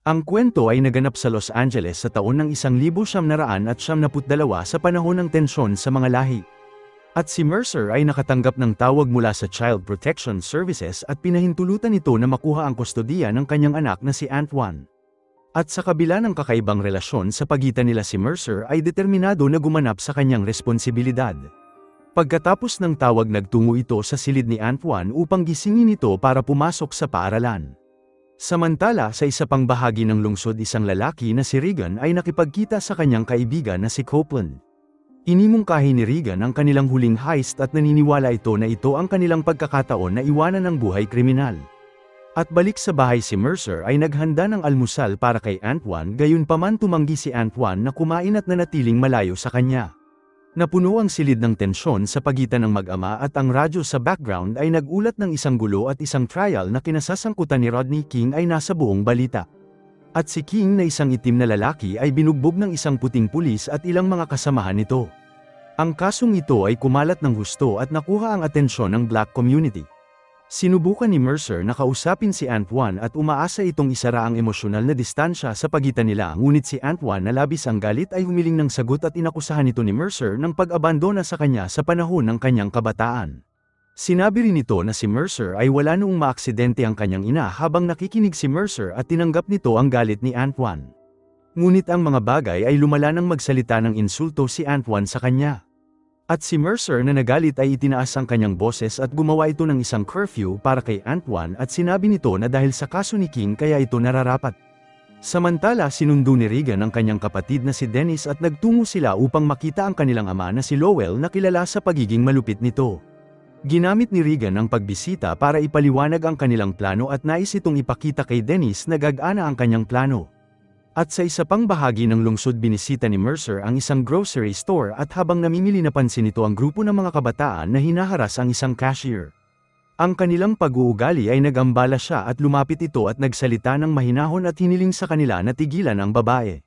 Ang kwento ay naganap sa Los Angeles sa taon ng 1972 sa panahon ng tensyon sa mga lahi. At si Mercer ay nakatanggap ng tawag mula sa Child Protection Services at pinahintulutan ito na makuha ang kustodiya ng kanyang anak na si Antwan. At sa kabila ng kakaibang relasyon sa pagitan nila, si Mercer ay determinado na gumanap sa kanyang responsibilidad. Pagkatapos ng tawag, nagtungo ito sa silid ni Antwan upang gisingin ito para pumasok sa paaralan. Samantala, sa isa pang bahagi ng lungsod, isang lalaki na si Regan ay nakipagkita sa kanyang kaibigan na si Copeland. Inimungkahi ni Regan ang kanilang huling heist at naniniwala ito na ito ang kanilang pagkakataon na iwanan ng buhay kriminal. At balik sa bahay, si Mercer ay naghanda ng almusal para kay Antwan, gayunpaman tumanggi si Antwan na kumain at nanatiling malayo sa kanya. Napuno ang silid ng tensyon sa pagitan ng mag-ama at ang radyo sa background ay nagulat ng isang gulo at isang trial na kinasasangkutan ni Rodney King ay nasa buong balita. At si King na isang itim na lalaki ay binugbog ng isang puting pulis at ilang mga kasamahan nito. Ang kasong ito ay kumalat ng husto at nakuha ang atensyon ng black community. Sinubukan ni Mercer na kausapin si Antwan at umaasa itong isara ang emosyonal na distansya sa pagitan nila, ngunit si Antwan na labis ang galit ay humiling ng sagot at inakusahan ito ni Mercer ng pag-abandona sa kanya sa panahon ng kanyang kabataan. Sinabi rin nito na si Mercer ay wala noong maaksidente ang kanyang ina habang nakikinig si Mercer at tinanggap nito ang galit ni Antwan. Ngunit ang mga bagay ay lumala nang magsalita ng insulto si Antwan sa kanya. At si Mercer na nagalit ay itinaas ang kanyang boses at gumawa ito ng isang curfew para kay Antwan at sinabi nito na dahil sa kaso ni King kaya ito nararapat. Samantala, sinundo ni Regan ang kanyang kapatid na si Dennis at nagtungo sila upang makita ang kanilang ama na si Lowell na kilala sa pagiging malupit nito. Ginamit ni Regan ang pagbisita para ipaliwanag ang kanilang plano at nais itong ipakita kay Dennis na gagana ang kanyang plano. At sa isa pang bahagi ng lungsod, binisita ni Mercer ang isang grocery store at habang namimili, napansin nito ang grupo ng mga kabataan na hinaharas ang isang cashier. Ang kanilang pag-uugali ay nagambala siya at lumapit ito at nagsalita ng mahinahon at hiniling sa kanila na tigilan ang babae.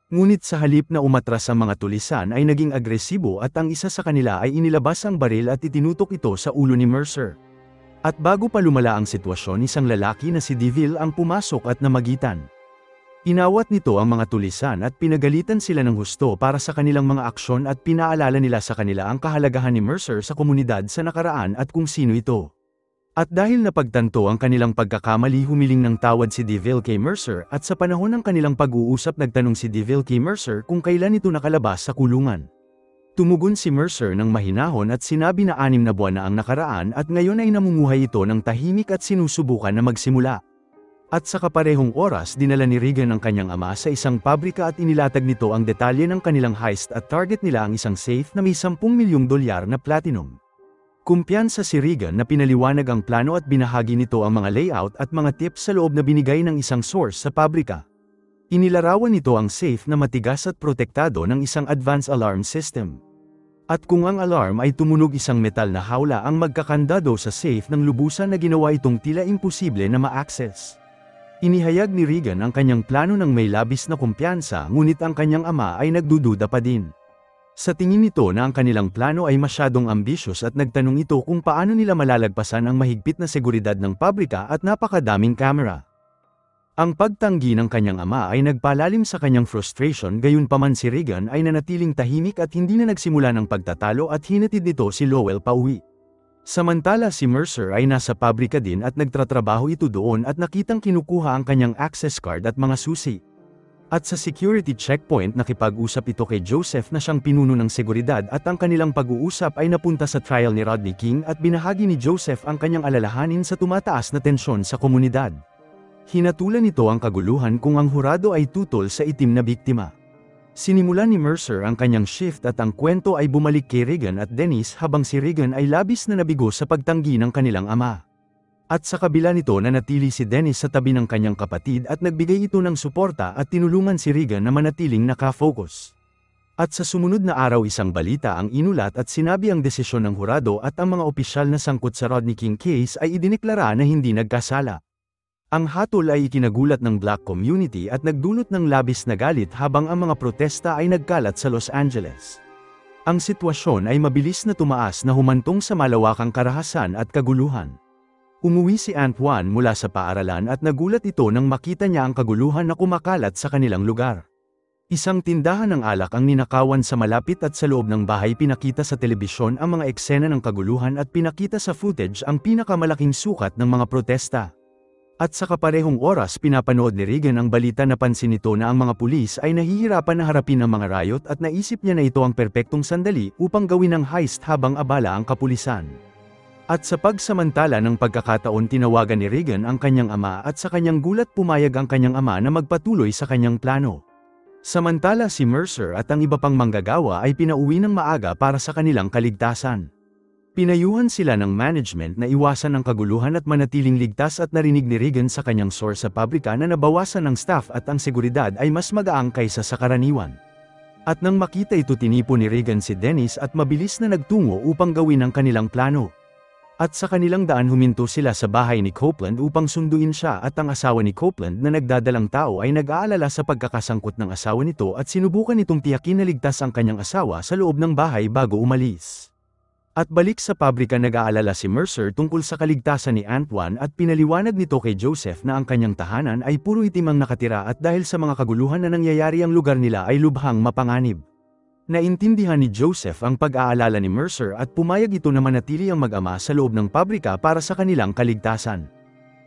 Ngunit sa halip na umatras ang mga tulisan ay naging agresibo at ang isa sa kanila ay inilabas ang baril at itinutok ito sa ulo ni Mercer. At bago pa lumala ang sitwasyon, isang lalaki na si DeVille ang pumasok at namagitan. Inawat nito ang mga tulisan at pinagalitan sila ng husto para sa kanilang mga aksyon at pinaalala nila sa kanila ang kahalagahan ni Mercer sa komunidad sa nakaraan at kung sino ito. At dahil napagtanto ang kanilang pagkakamali, humiling ng tawad si DeVille kay Mercer at sa panahon ng kanilang pag-uusap, nagtanong si DeVille kay Mercer kung kailan ito nakalabas sa kulungan. Tumugon si Mercer ng mahinahon at sinabi na 6 na buwan na ang nakaraan at ngayon ay namumuhay ito ng tahimik at sinusubukan na magsimula. At sa kaparehong oras, dinala ni Regan ang kanyang ama sa isang pabrika at inilatag nito ang detalye ng kanilang heist at target nila ang isang safe na may $10 milyong na platinum. Kumpiyansa si Regan na pinaliwanag ang plano at binahagi nito ang mga layout at mga tips sa loob na binigay ng isang source sa pabrika. Inilarawan nito ang safe na matigas at protektado ng isang advanced alarm system. At kung ang alarm ay tumunog, isang metal na hawla ang magkakandado sa safe ng lubusan na ginawa itong tila imposible na ma-access. Inihayag ni Regan ang kanyang plano ng may labis na kumpiyansa, ngunit ang kanyang ama ay nagdududa pa din. Sa tingin nito na ang kanilang plano ay masyadong ambitious at nagtanong ito kung paano nila malalagpasan ang mahigpit na seguridad ng pabrika at napakadaming kamera. Ang pagtanggi ng kanyang ama ay nagpalalim sa kanyang frustration, gayunpaman si Regan ay nanatiling tahimik at hindi na nagsimula ng pagtatalo at hinatid nito si Lowell pauwi. Samantala, si Mercer ay nasa pabrika din at nagtratrabaho ito doon at nakitang kinukuha ang kanyang access card at mga susi. At sa security checkpoint, nakipag-usap ito kay Joseph na siyang pinuno ng seguridad at ang kanilang pag-uusap ay napunta sa trial ni Rodney King at binahagi ni Joseph ang kanyang alalahanin sa tumataas na tensyon sa komunidad. Hinatulan nito ang kaguluhan kung ang hurado ay tutol sa itim na biktima. Sinimulan ni Mercer ang kanyang shift at ang kwento ay bumalik kay Regan at Dennis habang si Regan ay labis na nabigo sa pagtanggi ng kanilang ama. At sa kabila nito, nanatili si Dennis sa tabi ng kanyang kapatid at nagbigay ito ng suporta at tinulungan si Regan na manatiling nakafocus. At sa sumunod na araw, isang balita ang inulat at sinabi ang desisyon ng hurado at ang mga opisyal na sangkot sa Rodney King case ay idineklara na hindi nagkasala. Ang hatol ay ikinagulat ng black community at nagdulot ng labis na galit habang ang mga protesta ay nagkalat sa Los Angeles. Ang sitwasyon ay mabilis na tumaas na humantong sa malawakang karahasan at kaguluhan. Umuwi si Antoine mula sa paaralan at nagulat ito nang makita niya ang kaguluhan na kumakalat sa kanilang lugar. Isang tindahan ng alak ang ninakawan sa malapit at sa loob ng bahay. Pinakita sa telebisyon ang mga eksena ng kaguluhan at pinakita sa footage ang pinakamalaking sukat ng mga protesta. At sa kaparehong oras pinapanood ni Regan ang balita. Napansin nito na ang mga pulis ay nahihirapan na harapin ang mga riot at naisip niya na ito ang perpektong sandali upang gawin ang heist habang abala ang kapulisan. At sa pagsamantala ng pagkakataon tinawagan ni Regan ang kanyang ama at sa kanyang gulat pumayag ang kanyang ama na magpatuloy sa kanyang plano. Samantala si Mercer at ang iba pang manggagawa ay pinauwi ng maaga para sa kanilang kaligtasan. Pinayuhan sila ng management na iwasan ang kaguluhan at manatiling ligtas at narinig ni Regan sa kanyang source sa pabrika na nabawasan ng staff at ang seguridad ay mas magaang kaysa sa karaniwan. At nang makita ito tinipo ni Regan si Dennis at mabilis na nagtungo upang gawin ang kanilang plano. At sa kanilang daan huminto sila sa bahay ni Copeland upang sunduin siya at ang asawa ni Copeland na nagdadalang tao ay nag-aalala sa pagkakasangkot ng asawa nito at sinubukan nitong tiyakin na ligtas ang kanyang asawa sa loob ng bahay bago umalis. At balik sa pabrika nag-aalala si Mercer tungkol sa kaligtasan ni Antoine at pinaliwanag nito kay Joseph na ang kanyang tahanan ay puro itim ang nakatira at dahil sa mga kaguluhan na nangyayari ang lugar nila ay lubhang mapanganib. Naintindihan ni Joseph ang pag-aalala ni Mercer at pumayag ito na manatili ang mag-ama sa loob ng pabrika para sa kanilang kaligtasan.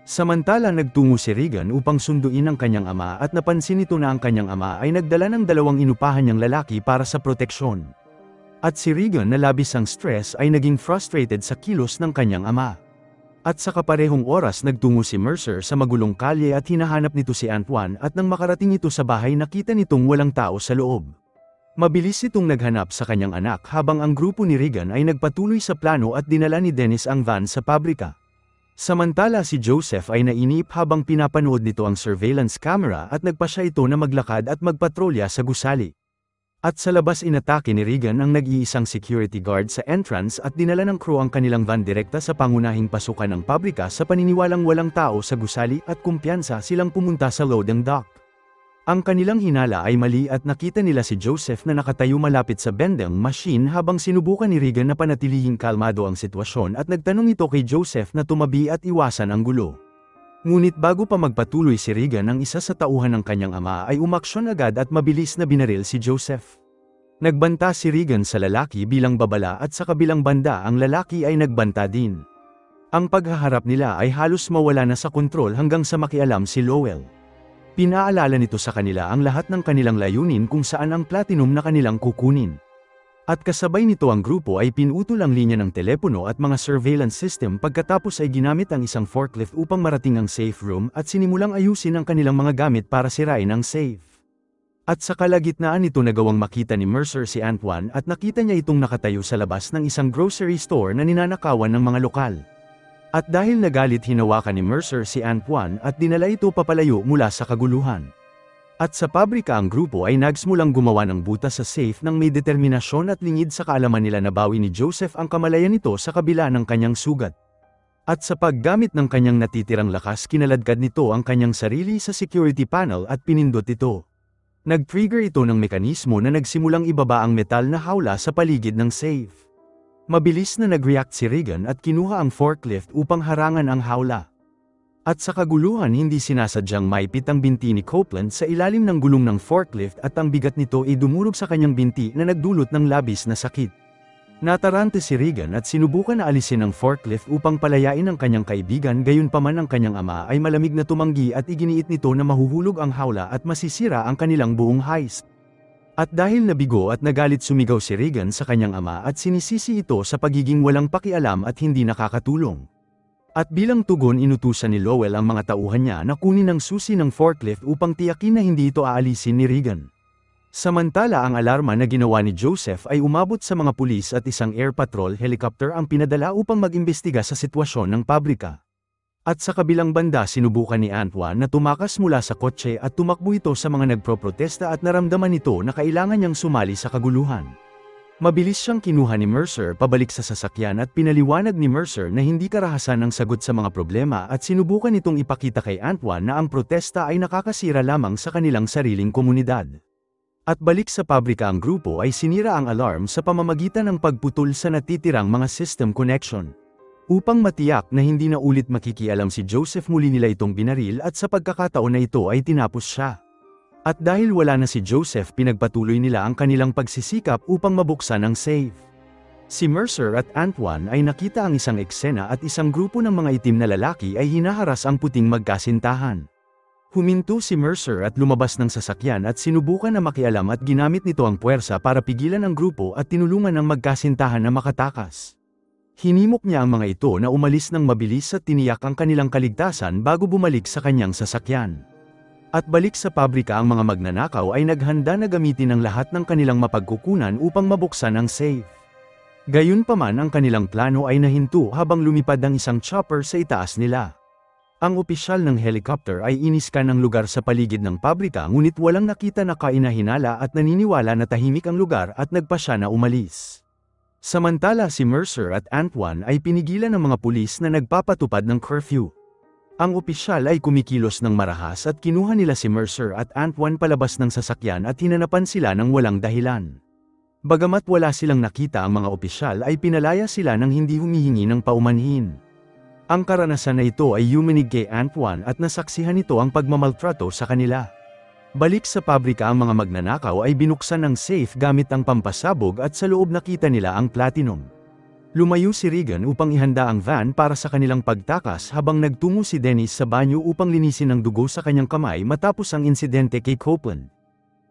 Samantala nagtungo si Regan upang sunduin ang kanyang ama at napansin nito na ang kanyang ama ay nagdala ng 2 inupahan niyang lalaki para sa proteksyon. At si Regan na labis ang stress ay naging frustrated sa kilos ng kanyang ama. At sa kaparehong oras nagtungo si Mercer sa magulong kalye at hinahanap nito si Antoine at nang makarating ito sa bahay nakita nitong walang tao sa loob. Mabilis itong naghanap sa kanyang anak habang ang grupo ni Regan ay nagpatuloy sa plano at dinala ni Dennis ang van sa pabrika. Samantala si Joseph ay nainip habang pinapanood nito ang surveillance camera at nagpasya ito na maglakad at magpatrolya sa gusali. At sa labas inatake ni Regan ang nag-iisang security guard sa entrance at dinala ng crew ang kanilang van direkta sa pangunahing pasukan ng pabrika sa paniniwalang walang tao sa gusali at kumpiyansa silang pumunta sa loading dock. Ang kanilang hinala ay mali at nakita nila si Joseph na nakatayo malapit sa vending machine habang sinubukan ni Regan na panatilihing kalmado ang sitwasyon at nagtanong ito kay Joseph na tumabi at iwasan ang gulo. Ngunit bago pa magpatuloy si Regan ang isa sa tauhan ng kanyang ama ay umaksyon agad at mabilis na binaril si Joseph. Nagbanta si Regan sa lalaki bilang babala at sa kabilang banda ang lalaki ay nagbanta din. Ang paghaharap nila ay halos mawala na sa kontrol hanggang sa makialam si Lowell. Pinaalala nito sa kanila ang lahat ng kanilang layunin kung saan ang platinum na kanilang kukunin. At kasabay nito ang grupo ay pinutol ang linya ng telepono at mga surveillance system pagkatapos ay ginamit ang isang forklift upang marating ang safe room at sinimulang ayusin ang kanilang mga gamit para sirain ang safe. At sa kalagitnaan nito nagawang makita ni Mercer si Antoine at nakita niya itong nakatayo sa labas ng isang grocery store na ninanakawan ng mga lokal. At dahil nagalit hinawakan ni Mercer si Antoine at dinala ito papalayo mula sa kaguluhan. At sa pabrika ang grupo ay nagsimulang gumawa ng butas sa safe nang may determinasyon at lingid sa kaalaman nila na bawi ni Joseph ang kamalayan nito sa kabila ng kanyang sugat. At sa paggamit ng kanyang natitirang lakas kinaladkad nito ang kanyang sarili sa security panel at pinindot ito. Nag-trigger ito ng mekanismo na nagsimulang ibaba ang metal na hawla sa paligid ng safe. Mabilis na nag-react si Regan at kinuha ang forklift upang harangan ang hawla. At sa kaguluhan hindi sinasadyang maipit ang binti ni Copeland sa ilalim ng gulong ng forklift at ang bigat nito ay dumurog sa kanyang binti na nagdulot ng labis na sakit. Natarante si Regan at sinubukan na alisin ang forklift upang palayain ang kanyang kaibigan gayunpaman ang kanyang ama ay malamig na tumanggi at iginiit nito na mahuhulog ang hawla at masisira ang kanilang buong heist. At dahil nabigo at nagalit sumigaw si Regan sa kanyang ama at sinisisi ito sa pagiging walang pakialam at hindi nakakatulong. At bilang tugon inutusan ni Lowell ang mga tauhan niya na kunin ang susi ng forklift upang tiyakin na hindi ito aalisin ni Regan. Samantala ang alarma na ginawa ni Joseph ay umabot sa mga pulis at isang air patrol helicopter ang pinadala upang mag-imbestiga sa sitwasyon ng pabrika. At sa kabilang banda sinubukan ni Antoine na tumakas mula sa kotse at tumakbo ito sa mga nagproprotesta at naramdaman nito na kailangan niyang sumali sa kaguluhan. Mabilis siyang kinuha ni Mercer pabalik sa sasakyan at pinaliwanag ni Mercer na hindi karahasan ang sagot sa mga problema at sinubukan nitong ipakita kay Antoine na ang protesta ay nakakasira lamang sa kanilang sariling komunidad. At balik sa pabrika ang grupo ay sinira ang alarm sa pamamagitan ng pagputol sa natitirang mga system connection. Upang matiyak na hindi na ulit makikialam si Joseph, muli nila itong binaril at sa pagkakataon na ito ay tinapos siya. At dahil wala na si Joseph, pinagpatuloy nila ang kanilang pagsisikap upang mabuksan ang safe. Si Mercer at Antoine ay nakita ang isang eksena at isang grupo ng mga itim na lalaki ay hinaharas ang puting magkasintahan. Huminto si Mercer at lumabas ng sasakyan at sinubukan na makialam at ginamit nito ang puwersa para pigilan ang grupo at tinulungan ang magkasintahan na makatakas. Hinimok niya ang mga ito na umalis ng mabilis at tiniyak ang kanilang kaligtasan bago bumalik sa kanyang sasakyan. At balik sa pabrika, ang mga magnanakaw ay naghanda na gamitin ang lahat ng kanilang mapagkukunan upang mabuksan ang safe. Gayunpaman, ang kanilang plano ay nahinto habang lumipad ang isang chopper sa itaas nila. Ang opisyal ng helicopter ay iniskan ang lugar sa paligid ng pabrika, ngunit walang nakita na kainahinala at naniniwala na tahimik ang lugar at nagpa siya na umalis. Samantala, si Mercer at Antoine ay pinigilan ng mga pulis na nagpapatupad ng curfew. Ang opisyal ay kumikilos ng marahas at kinuha nila si Mercer at Antoine palabas ng sasakyan at hinanapan sila ng walang dahilan. Bagamat wala silang nakita, ang mga opisyal ay pinalaya sila ng hindi humihingi ng paumanhin. Ang karanasan na ito ay yumanig kay Antoine at nasaksihan nito ang pagmamaltrato sa kanila. Balik sa pabrika, ang mga magnanakaw ay binuksan ang safe gamit ang pampasabog at sa loob nakita nila ang platinum. Lumayo si Regan upang ihanda ang van para sa kanilang pagtakas habang nagtungo si Dennis sa banyo upang linisin ang dugo sa kanyang kamay matapos ang insidente kay Copeland.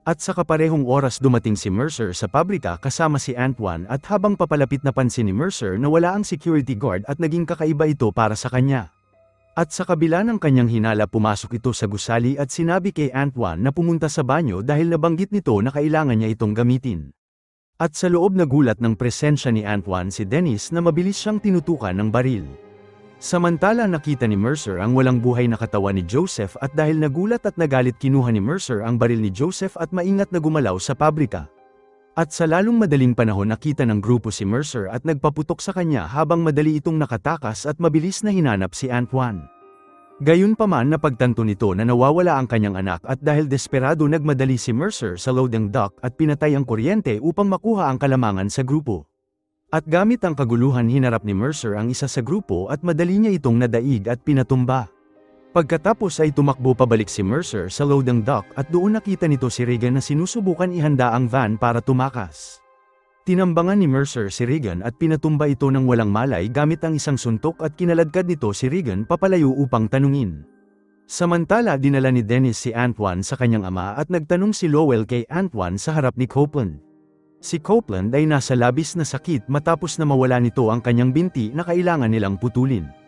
At sa kaparehong oras dumating si Mercer sa pabrika kasama si Antoine at habang papalapit napansin ni Mercer na wala ang security guard at naging kakaiba ito para sa kanya. At sa kabila ng kanyang hinala, pumasok ito sa gusali at sinabi kay Antoine na pumunta sa banyo dahil nabanggit nito na kailangan niya itong gamitin. At sa loob nagulat ng presensya ni Antoine si Dennis na mabilis siyang tinutukan ng baril. Samantala, nakita ni Mercer ang walang buhay na katawan ni Joseph at dahil nagulat at nagalit, kinuha ni Mercer ang baril ni Joseph at maingat na gumalaw sa pabrika. At sa lalong madaling panahon, nakita ng grupo si Mercer at nagpaputok sa kanya habang madali itong nakatakas at mabilis na hinanap si Antoine. Gayunpaman, napagtanto nito na nawawala ang kanyang anak at dahil desperado, nagmadali si Mercer sa loading dock at pinatay ang kuryente upang makuha ang kalamangan sa grupo. At gamit ang kaguluhan, hinarap ni Mercer ang isa sa grupo at madali niya itong nadaig at pinatumba. Pagkatapos ay tumakbo pabalik si Mercer sa loading dock at doon nakita nito si Regan na sinusubukan ihanda ang van para tumakas. Tinambangan ni Mercer si Regan at pinatumba ito ng walang malay gamit ang isang suntok at kinaladkad nito si Regan papalayo upang tanungin. Samantala, dinala ni Dennis si Antoine sa kanyang ama at nagtanong si Lowell kay Antoine sa harap ni Copeland. Si Copeland ay nasa labis na sakit matapos na mawala nito ang kanyang binti na kailangan nilang putulin.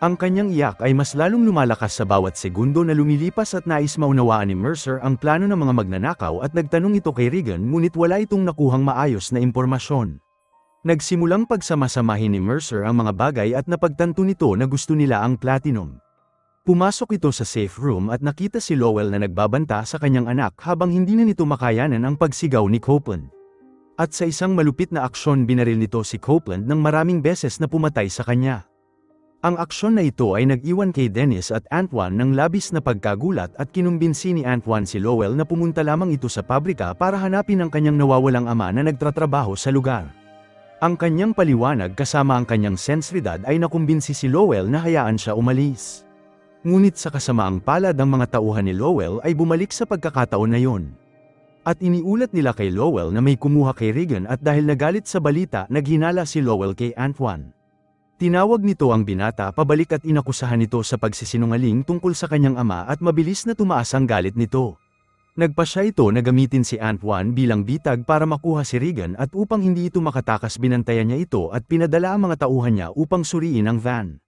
Ang kanyang iyak ay mas lalong lumalakas sa bawat segundo na lumilipas at nais maunawaan ni Mercer ang plano ng mga magnanakaw at nagtanong ito kay Regan, ngunit wala itong nakuhang maayos na impormasyon. Nagsimulang pagsamasamahin ni Mercer ang mga bagay at napagtanto nito na gusto nila ang platinum. Pumasok ito sa safe room at nakita si Lowell na nagbabanta sa kanyang anak habang hindi na nito makayanan ang pagsigaw ni Copeland. At sa isang malupit na aksyon, binaril nito si Copeland ng maraming beses na pumatay sa kanya. Ang aksyon na ito ay nag-iwan kay Dennis at Antoine ng labis na pagkagulat at kinumbinsi ni Antoine si Lowell na pumunta lamang ito sa pabrika para hanapin ang kanyang nawawalang ama na nagtatrabaho sa lugar. Ang kanyang paliwanag kasama ang kanyang sensridad ay nakumbinsi si Lowell na hayaan siya umalis. Ngunit sa kasamaang palad, ang mga tauhan ni Lowell ay bumalik sa pagkakataon na yon. At iniulat nila kay Lowell na may kumuha kay Regan at dahil nagalit sa balita, naghinala si Lowell kay Antoine. Tinawag nito ang binata pabalik at inakusahan nito sa pagsisinungaling tungkol sa kanyang ama at mabilis na tumaas ang galit nito. Nagpasya ito na gamitin si Antoine bilang bitag para makuha si Regan at upang hindi ito makatakas, binantayan niya ito at pinadala ang mga tauhan niya upang suriin ang van.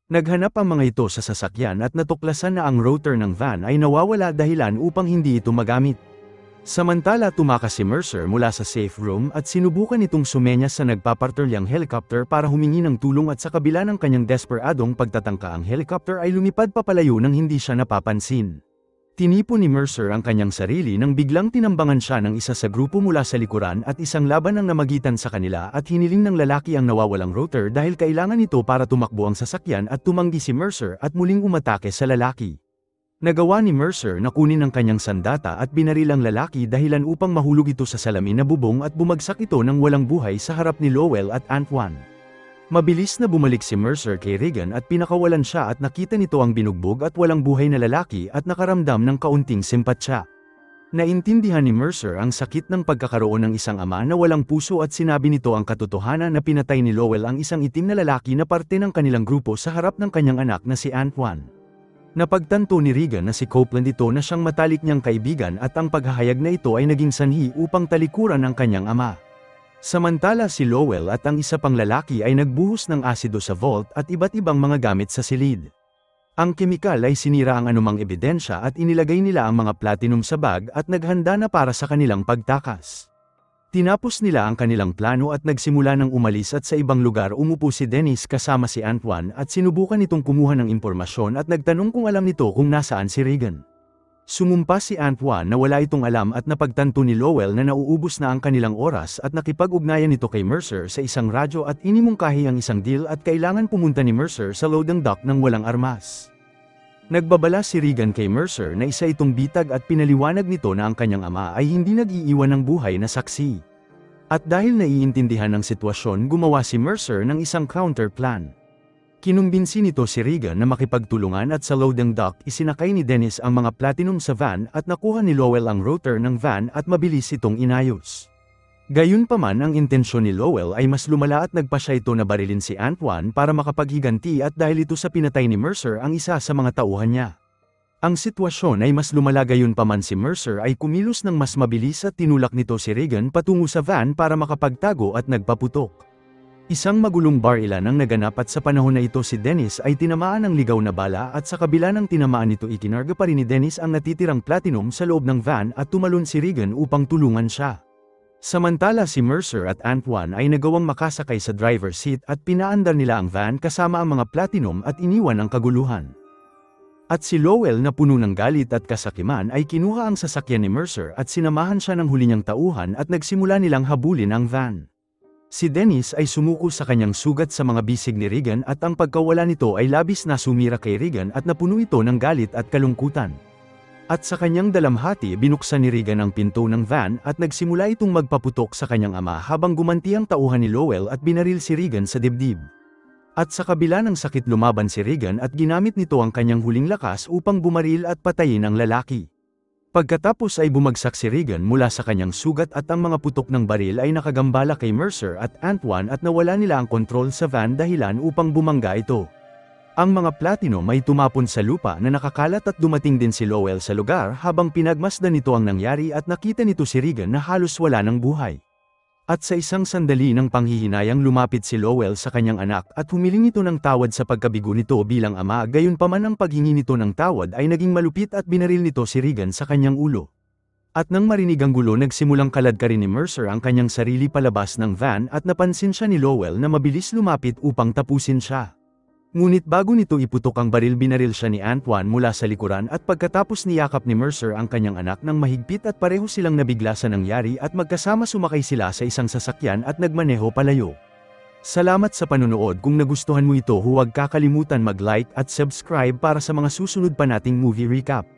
Naghanap ang mga ito sa sasakyan at natuklasan na ang rotor ng van ay nawawala, dahilan upang hindi ito magamit. Samantala, tumakas si Mercer mula sa safe room at sinubukan itong sumenyas sa nagpapartulyang helicopter para humingi ng tulong at sa kabila ng kanyang desperadong pagtatangka, ang helicopter ay lumipad papalayo nang hindi siya napapansin. Tinipon ni Mercer ang kanyang sarili nang biglang tinambangan siya ng isa sa grupo mula sa likuran at isang laban ang namagitan sa kanila at hiniling ng lalaki ang nawawalang rotor dahil kailangan ito para tumakbo ang sasakyan at tumanggi si Mercer at muling umatake sa lalaki. Nagawa ni Mercer na kunin ang kanyang sandata at binaril ang lalaki dahilan upang mahulog ito sa salamin na bubong at bumagsak ito ng walang buhay sa harap ni Lowell at Antoine. Mabilis na bumalik si Mercer kay Regan at pinakawalan siya at nakita nito ang binugbog at walang buhay na lalaki at nakaramdam ng kaunting simpatsya. Naintindihan ni Mercer ang sakit ng pagkakaroon ng isang ama na walang puso at sinabi nito ang katotohanan na pinatay ni Lowell ang isang itim na lalaki na parte ng kanilang grupo sa harap ng kanyang anak na si Antoine. Napagtanto ni Regan na si Copeland ito na siyang matalik niyang kaibigan at ang paghahayag na ito ay naging sanhi upang talikuran ang kanyang ama. Samantala si Lowell at ang isa pang lalaki ay nagbuhos ng asido sa vault at iba't ibang mga gamit sa silid. Ang kemikal ay sinira ang anumang ebidensya at inilagay nila ang mga platinum sa bag at naghanda na para sa kanilang pagtakas. Tinapos nila ang kanilang plano at nagsimula ng umalis at sa ibang lugar umupo si Dennis kasama si Antoine at sinubukan nitong kumuha ng impormasyon at nagtanong kung alam nito kung nasaan si Regan. Sumumpa si Antoine na wala itong alam at napagtanto ni Lowell na nauubos na ang kanilang oras at nakipag-ugnayan nito kay Mercer sa isang radyo at inimungkahi ang isang deal at kailangan pumunta ni Mercer sa loading dock ng walang armas. Nagbabala si Regan kay Mercer na isa itong bitag at pinaliwanag nito na ang kanyang ama ay hindi nag-iiwan ng buhay na saksi. At dahil naiintindihan ng sitwasyon gumawa si Mercer ng isang counter plan. Kinumbinsi nito si Regan na makipagtulungan at sa loading dock isinakay ni Dennis ang mga platinum sa van at nakuha ni Lowell ang rotor ng van at mabilis itong inayos. Gayunpaman ang intensyon ni Lowell ay mas lumala at nagpa siya ito na barilin si Antoine para makapaghiganti at dahil ito sa pinatay ni Mercer ang isa sa mga tauhan niya. Ang sitwasyon ay mas lumala gayunpaman si Mercer ay kumilos ng mas mabilis at tinulak nito si Regan patungo sa van para makapagtago at nagpaputok. Isang magulong barilan ang naganap at sa panahon na ito si Dennis ay tinamaan ng ligaw na bala at sa kabila ng tinamaan nito ikinarga pa rin ni Dennis ang natitirang platinum sa loob ng van at tumalon si Regan upang tulungan siya. Samantala si Mercer at Antoine ay nagawang makasakay sa driver's seat at pinaandar nila ang van kasama ang mga platinum at iniwan ang kaguluhan. At si Lowell na puno ng galit at kasakiman ay kinuha ang sasakyan ni Mercer at sinamahan siya ng huli niyang tauhan at nagsimula nilang habulin ang van. Si Dennis ay sumuko sa kanyang sugat sa mga bisig ni Regan at ang pagkawala nito ay labis na sumira kay Regan at napuno ito ng galit at kalungkutan. At sa kanyang dalamhati binuksan ni Regan ang pinto ng van at nagsimula itong magpaputok sa kanyang ama habang gumanti ang tauhan ni Lowell at binaril si Regan sa dibdib. At sa kabila ng sakit lumaban si Regan at ginamit nito ang kanyang huling lakas upang bumaril at patayin ang lalaki. Pagkatapos ay bumagsak si Regan mula sa kanyang sugat at ang mga putok ng baril ay nakagambala kay Mercer at Antoine at nawala nila ang kontrol sa van dahilan upang bumangga ito. Ang mga platinum ay tumapon sa lupa na nakakalat at dumating din si Lowell sa lugar habang pinagmasdan nito ang nangyari at nakita nito si Regan na halos wala ng buhay. At sa isang sandali ng panghihinayang lumapit si Lowell sa kanyang anak at humiling ito ng tawad sa pagkabigo nito bilang ama gayunpaman ang paghingi nito ng tawad ay naging malupit at binaril nito si Regan sa kanyang ulo. At nang marinig ang gulo nagsimulang kaladkarin ni Mercer ang kanyang sarili palabas ng van at napansin siya ni Lowell na mabilis lumapit upang tapusin siya. Ngunit bago nito iputok ang baril binaril siya ni Antoine mula sa likuran at pagkatapos niyakap ni Mercer ang kanyang anak ng mahigpit at pareho silang nabigla sa nangyari at magkasama sumakay sila sa isang sasakyan at nagmaneho palayo. Salamat sa panunood. Kung nagustuhan mo ito huwag kakalimutan mag-like at subscribe para sa mga susunod pa nating movie recap.